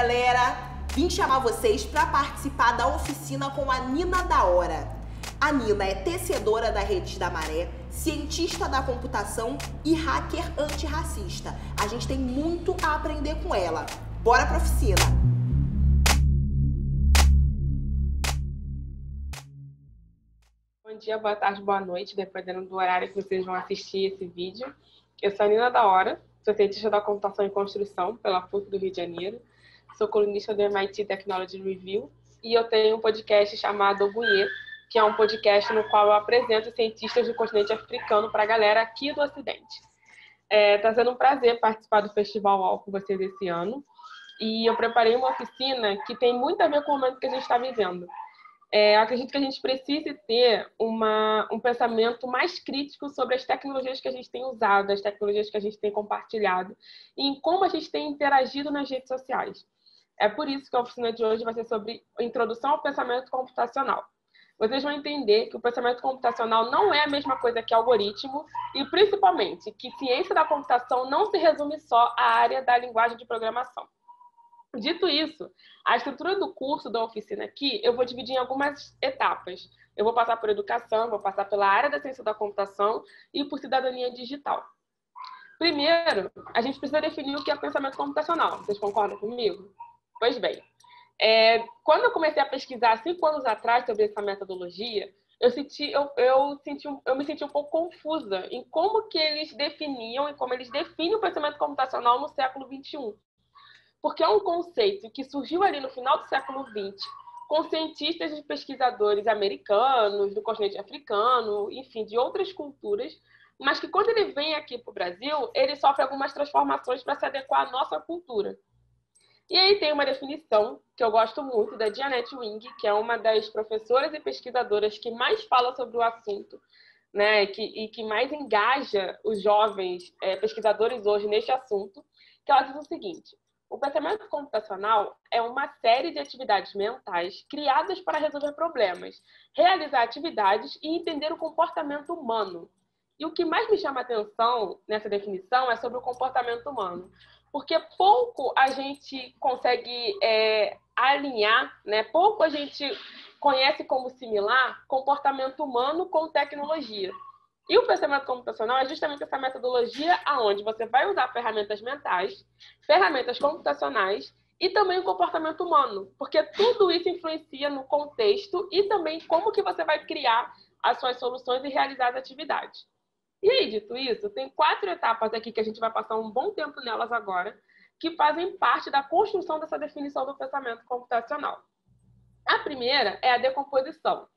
galera! Vim chamar vocês para participar da oficina com a Nina da Hora. A Nina é tecedora da Rede da Maré, cientista da computação e hacker antirracista. A gente tem muito a aprender com ela. Bora pra oficina! Bom dia, boa tarde, boa noite, dependendo do horário que vocês vão assistir esse vídeo. Eu sou a Nina da Hora, sou cientista da computação e construção pela PUC do Rio de Janeiro, sou colunista do MIT Technology Review e eu tenho um podcast chamado Ogunhê, que é um podcast no qual eu apresento cientistas do continente africano para a galera aqui do Ocidente. Está sendo um prazer participar do Festival UOL com vocês esse ano e eu preparei uma oficina que tem muito a ver com o momento que a gente está vivendo. Eu acredito que a gente precise ter um pensamento mais crítico sobre as tecnologias que a gente tem usado, as tecnologias que a gente tem compartilhado e em como a gente tem interagido nas redes sociais. É por isso que a oficina de hoje vai ser sobre introdução ao pensamento computacional. Vocês vão entender que o pensamento computacional não é a mesma coisa que algoritmo e, principalmente, que ciência da computação não se resume só à área da linguagem de programação. Dito isso, a estrutura do curso da oficina aqui, eu vou dividir em algumas etapas. Eu vou passar por educação, vou passar pela área da ciência da computação e por cidadania digital. Primeiro, a gente precisa definir o que é pensamento computacional. Vocês concordam comigo? Pois bem, quando eu comecei a pesquisar 5 anos atrás sobre essa metodologia, eu me senti um pouco confusa em como que eles definiam e como eles definem o pensamento computacional no século XXI. Porque é um conceito que surgiu ali no final do século XX, com cientistas e pesquisadores americanos, do continente africano, enfim, de outras culturas, mas que quando ele vem aqui para o Brasil, ele sofre algumas transformações para se adequar à nossa cultura. E aí tem uma definição que eu gosto muito, da Janet Wing, que é uma das professoras e pesquisadoras que mais fala sobre o assunto, né, e que mais engaja os jovens pesquisadores hoje neste assunto, que ela diz o seguinte: o pensamento computacional é uma série de atividades mentais criadas para resolver problemas, realizar atividades e entender o comportamento humano. E o que mais me chama a atenção nessa definição é sobre o comportamento humano, porque pouco a gente consegue alinhar, né? Pouco a gente conhece como similar comportamento humano com tecnologia. E o pensamento computacional é justamente essa metodologia onde você vai usar ferramentas mentais, ferramentas computacionais e também o comportamento humano, porque tudo isso influencia no contexto e também como que você vai criar as suas soluções e realizar as atividades. E aí, dito isso, tem 4 etapas aqui que a gente vai passar um bom tempo nelas agora, que fazem parte da construção dessa definição do pensamento computacional. A primeira é a decomposição.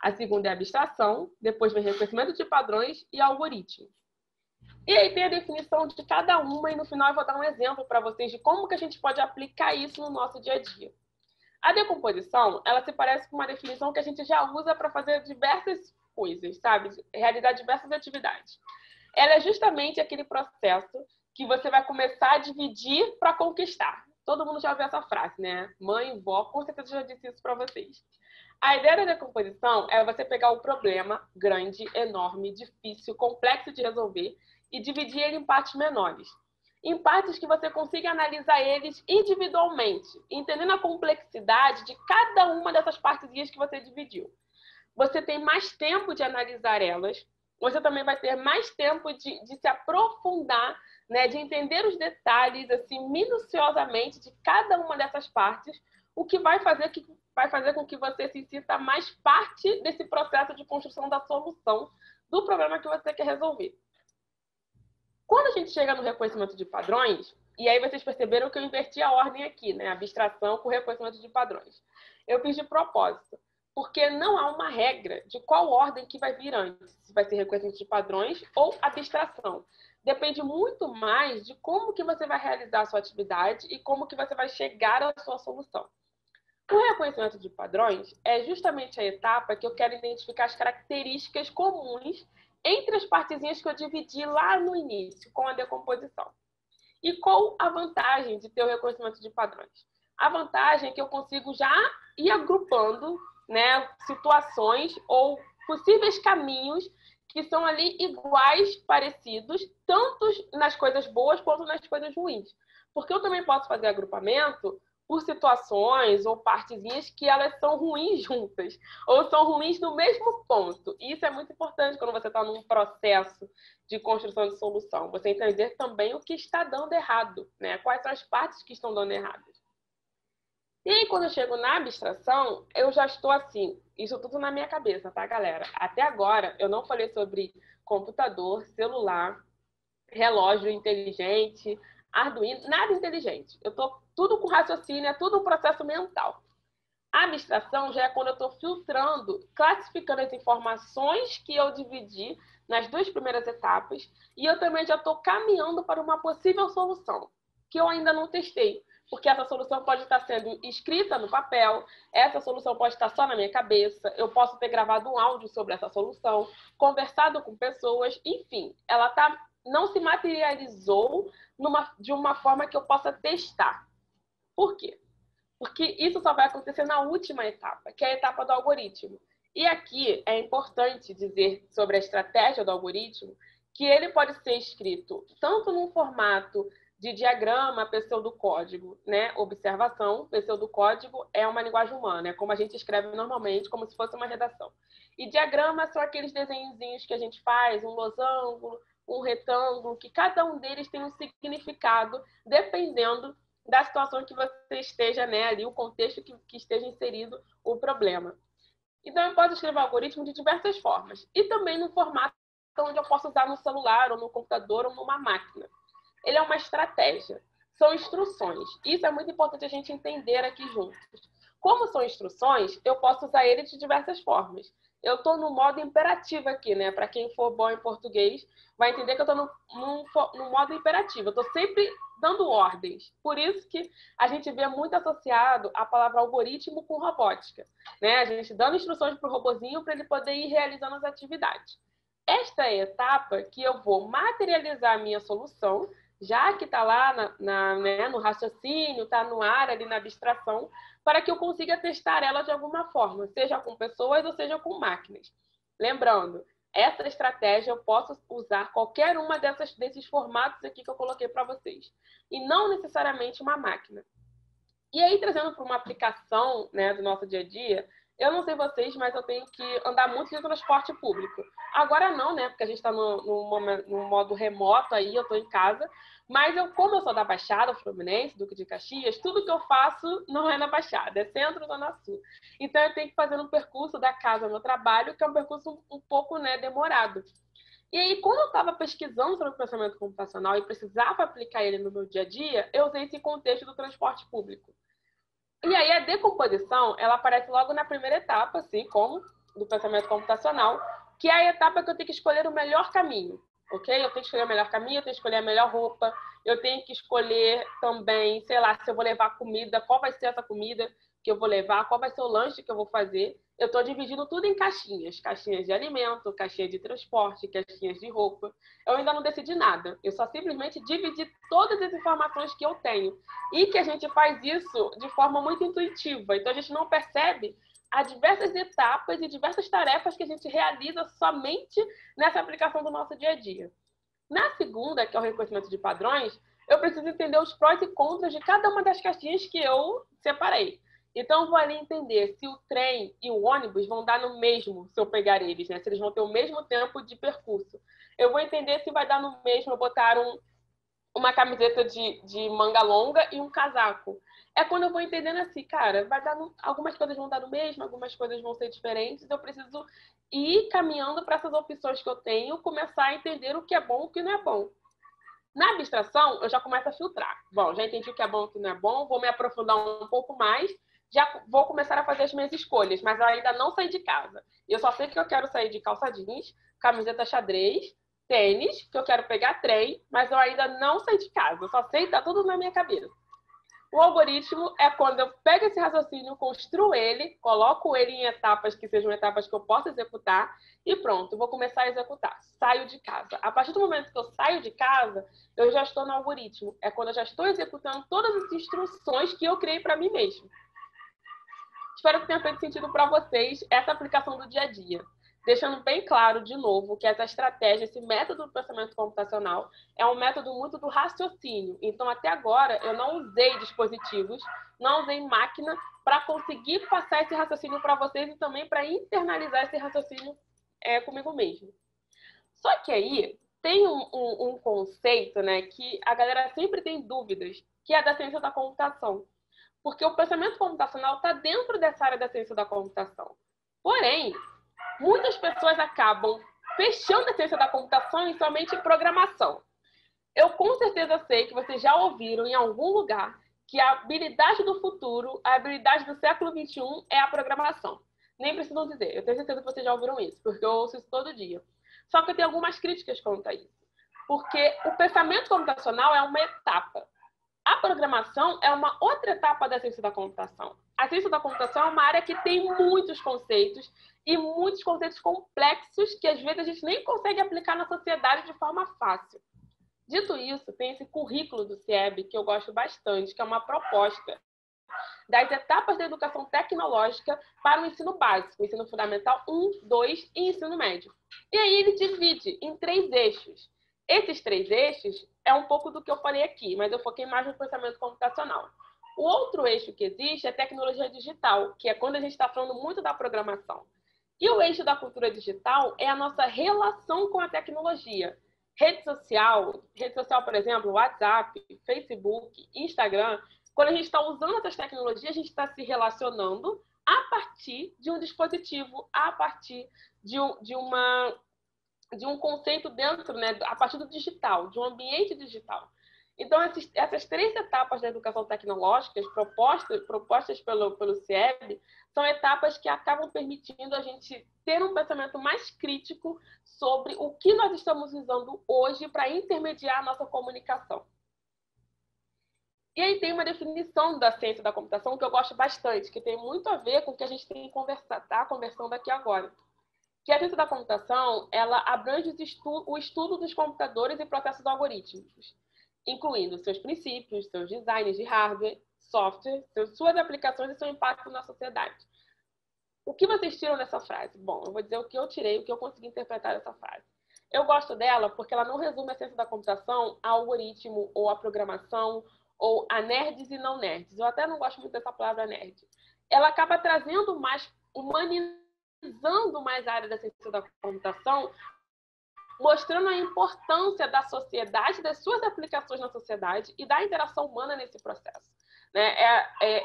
A segunda é a abstração, depois vem reconhecimento de padrões e algoritmo. E aí tem a definição de cada uma e no final eu vou dar um exemplo para vocês de como que a gente pode aplicar isso no nosso dia a dia. A decomposição, ela se parece com uma definição que a gente já usa para fazer diversas coisas, sabe? Realizar diversas atividades. Ela é justamente aquele processo que você vai começar a dividir para conquistar. Todo mundo já ouviu essa frase, né? Mãe, vó, com certeza já disse isso para vocês. A ideia da decomposição é você pegar um problema grande, enorme, difícil, complexo de resolver e dividir ele em partes menores. Em partes que você consiga analisar eles individualmente, entendendo a complexidade de cada uma dessas partezinhas que você dividiu. Você tem mais tempo de analisar elas, você também vai ter mais tempo de se aprofundar, né, de entender os detalhes assim, minuciosamente de cada uma dessas partes, o que vai fazer com que você se sinta mais parte desse processo de construção da solução do problema que você quer resolver. Quando a gente chega no reconhecimento de padrões, e aí vocês perceberam que eu inverti a ordem aqui, né? Abstração com reconhecimento de padrões. Eu fiz de propósito, porque não há uma regra de qual ordem que vai vir antes, se vai ser reconhecimento de padrões ou abstração. Depende muito mais de como que você vai realizar a sua atividade e como que você vai chegar à sua solução. O reconhecimento de padrões é justamente a etapa que eu quero identificar as características comuns entre as partezinhas que eu dividi lá no início, com a decomposição. E qual a vantagem de ter o reconhecimento de padrões? A vantagem é que eu consigo já ir agrupando, né, situações ou possíveis caminhos que são ali iguais, parecidos, tanto nas coisas boas quanto nas coisas ruins. Porque eu também posso fazer agrupamento por situações ou partezinhas que elas são ruins juntas, ou são ruins no mesmo ponto. E isso é muito importante quando você está num processo de construção de solução. Você entender também o que está dando errado, né? Quais são as partes que estão dando erradas. E aí, quando eu chego na abstração, eu já estou assim, isso tudo na minha cabeça, tá, galera? Até agora, eu não falei sobre computador, celular, relógio inteligente, Arduino, nada inteligente. Eu tô tudo com raciocínio, é tudo um processo mental. A abstração já é quando eu estou filtrando, classificando as informações que eu dividi nas duas primeiras etapas, e eu também já estou caminhando para uma possível solução, que eu ainda não testei, porque essa solução pode estar sendo escrita no papel, essa solução pode estar só na minha cabeça, eu posso ter gravado um áudio sobre essa solução, conversado com pessoas, enfim, ela não se materializou de uma forma que eu possa testar. Por quê? Porque isso só vai acontecer na última etapa, que é a etapa do algoritmo. E aqui é importante dizer sobre a estratégia do algoritmo que ele pode ser escrito tanto num formato de diagrama, pseudocódigo, né? Observação, pseudocódigo é uma linguagem humana, é como a gente escreve normalmente, como se fosse uma redação. E diagrama são aqueles desenhozinhos que a gente faz, um losango, um retângulo, que cada um deles tem um significado dependendo da situação que você esteja, né, ali, o contexto que esteja inserido o problema. Então, eu posso escrever o algoritmo de diversas formas. E também no formato onde eu posso usar no celular, ou no computador, ou numa máquina. Ele é uma estratégia. São instruções. Isso é muito importante a gente entender aqui juntos. Como são instruções, eu posso usar ele de diversas formas. Eu estou no modo imperativo aqui, né? Para quem for bom em português, vai entender que eu estou no modo imperativo. Eu estou sempre dando ordens. Por isso que a gente vê muito associado a palavra algoritmo com robótica, né? A gente dando instruções para o robozinho para ele poder ir realizando as atividades. Esta é a etapa que eu vou materializar a minha solução, já que está lá né, no raciocínio, está no ar, ali na abstração, para que eu consiga testar ela de alguma forma, seja com pessoas ou seja com máquinas. Lembrando, essa estratégia eu posso usar qualquer uma desses formatos aqui que eu coloquei para vocês, e não necessariamente uma máquina. E aí, trazendo para uma aplicação, né, do nosso dia a dia, eu não sei vocês, mas eu tenho que andar muito de transporte público. Agora não, né? Porque a gente está no modo remoto aí, eu estou em casa. Mas como eu sou da Baixada Fluminense, Duque de Caxias, tudo que eu faço não é na Baixada, é centro ou zona sul. Então eu tenho que fazer um percurso da casa ao meu trabalho, que é um percurso um pouco, né, demorado. E aí, quando eu estava pesquisando sobre o pensamento computacional e precisava aplicar ele no meu dia a dia, eu usei esse contexto do transporte público. E aí a decomposição, ela aparece logo na primeira etapa, assim como do pensamento computacional, que é a etapa que eu tenho que escolher o melhor caminho, ok? Eu tenho que escolher o melhor caminho, eu tenho que escolher a melhor roupa, eu tenho que escolher também, sei lá, se eu vou levar comida, qual vai ser essa comida que eu vou levar, qual vai ser o lanche que eu vou fazer. Eu estou dividindo tudo em caixinhas, caixinhas de alimento, caixinha de transporte, caixinhas de roupa. Eu ainda não decidi nada, eu só simplesmente dividi todas as informações que eu tenho. E que a gente faz isso de forma muito intuitiva, então a gente não percebe as diversas etapas e diversas tarefas que a gente realiza somente nessa aplicação do nosso dia a dia. Na segunda, que é o reconhecimento de padrões, eu preciso entender os prós e contras de cada uma das caixinhas que eu separei. Então, eu vou ali entender se o trem e o ônibus vão dar no mesmo se eu pegar eles, né? Se eles vão ter o mesmo tempo de percurso. Eu vou entender se vai dar no mesmo eu botar uma camiseta de manga longa e um casaco. É quando eu vou entendendo assim, cara, vai dar algumas coisas vão dar no mesmo, algumas coisas vão ser diferentes. Eu preciso ir caminhando para essas opções que eu tenho, começar a entender o que é bom e o que não é bom. Na abstração, eu já começo a filtrar. Bom, já entendi o que é bom e o que não é bom, vou me aprofundar um pouco mais, já vou começar a fazer as minhas escolhas, mas eu ainda não saí de casa. Eu só sei que eu quero sair de calça jeans, camiseta xadrez, tênis, que eu quero pegar trem, mas eu ainda não saí de casa. Eu só sei, tá tudo na minha cabeça. O algoritmo é quando eu pego esse raciocínio, construo ele, coloco ele em etapas que sejam etapas que eu possa executar e pronto, vou começar a executar. Saio de casa. A partir do momento que eu saio de casa, eu já estou no algoritmo. É quando eu já estou executando todas as instruções que eu criei para mim mesmo. Espero que tenha feito sentido para vocês essa aplicação do dia a dia. deixando bem claro, de novo, que essa estratégia, esse método do pensamento computacional é um método muito do raciocínio. Então, até agora, eu não usei dispositivos, não usei máquina para conseguir passar esse raciocínio para vocês e também para internalizar esse raciocínio comigo mesmo. Só que aí tem um conceito, né, que a galera sempre tem dúvidas, que é da ciência da computação. Porque o pensamento computacional está dentro dessa área da ciência da computação. Porém, muitas pessoas acabam fechando a ciência da computação em somente programação. Eu com certeza sei que vocês já ouviram em algum lugar que a habilidade do futuro, a habilidade do século XXI é a programação. Nem precisam dizer, eu tenho certeza que vocês já ouviram isso, porque eu ouço isso todo dia. Só que eu tenho algumas críticas quanto a isso. Porque o pensamento computacional é uma etapa. A programação é uma outra etapa da ciência da computação. A ciência da computação é uma área que tem muitos conceitos e muitos conceitos complexos que às vezes a gente nem consegue aplicar na sociedade de forma fácil. Dito isso, tem esse currículo do CIEB que eu gosto bastante, que é uma proposta das etapas da educação tecnológica para o ensino básico, ensino fundamental 1, 2 e ensino médio. E aí ele divide em 3 eixos. Esses 3 eixos é um pouco do que eu falei aqui, mas eu foquei mais no pensamento computacional. O outro eixo que existe é tecnologia digital, que é quando a gente está falando muito da programação. E o eixo da cultura digital é a nossa relação com a tecnologia. Rede social, por exemplo, WhatsApp, Facebook, Instagram. Quando a gente está usando essas tecnologias, a gente está se relacionando a partir de um dispositivo, a partir de um conceito dentro, né, a partir do digital, de um ambiente digital. Então, essas 3 etapas da educação tecnológica propostas pelo CIEB são etapas que acabam permitindo a gente ter um pensamento mais crítico sobre o que nós estamos usando hoje para intermediar a nossa comunicação. E aí tem uma definição da ciência da computação que eu gosto bastante, que tem muito a ver com o que a gente tem tá conversando aqui agora. Que a ciência da computação, ela abrange o estudo dos computadores e processos algorítmicos, incluindo seus princípios, seus designs de hardware, software, suas aplicações e seu impacto na sociedade. O que vocês tiram dessa frase? Bom, eu vou dizer o que eu tirei, o que eu consegui interpretar dessa frase. Eu gosto dela porque ela não resume a ciência da computação a algoritmo ou a programação ou a nerds e não nerds. Eu até não gosto muito dessa palavra nerd. Ela acaba trazendo mais, humanizando mais a área da ciência da computação, mostrando a importância da sociedade, das suas aplicações na sociedade e da interação humana nesse processo.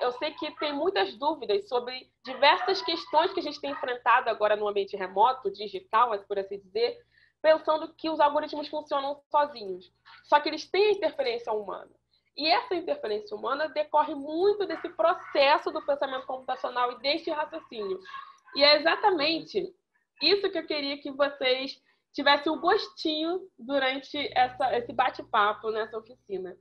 Eu sei que tem muitas dúvidas sobre diversas questões que a gente tem enfrentado agora no ambiente remoto, digital, por assim dizer, pensando que os algoritmos funcionam sozinhos. Só que eles têm a interferência humana. E essa interferência humana decorre muito desse processo do pensamento computacional e deste raciocínio. E é exatamente isso que eu queria que vocês tivessem o gostinho durante esse bate-papo nessa oficina.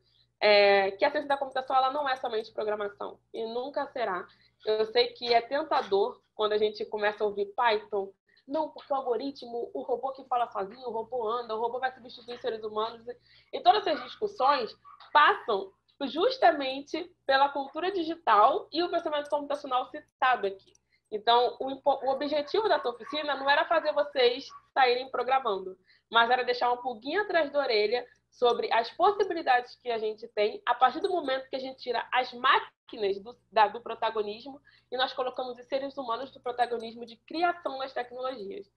Que a ciência da computação ela não é somente programação, e nunca será. Eu sei que é tentador quando a gente começa a ouvir Python. Não, porque o algoritmo, o robô que fala sozinho, o robô anda, o robô vai substituir seres humanos. E todas essas discussões passam justamente pela cultura digital e o pensamento computacional citado aqui. Então, o objetivo dessa oficina não era fazer vocês saírem programando, mas era deixar um pulguinho atrás da orelha sobre as possibilidades que a gente tem a partir do momento que a gente tira as máquinas do protagonismo e nós colocamos os seres humanos do protagonismo de criação das tecnologias.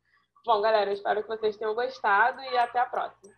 Bom, galera, eu espero que vocês tenham gostado e até a próxima.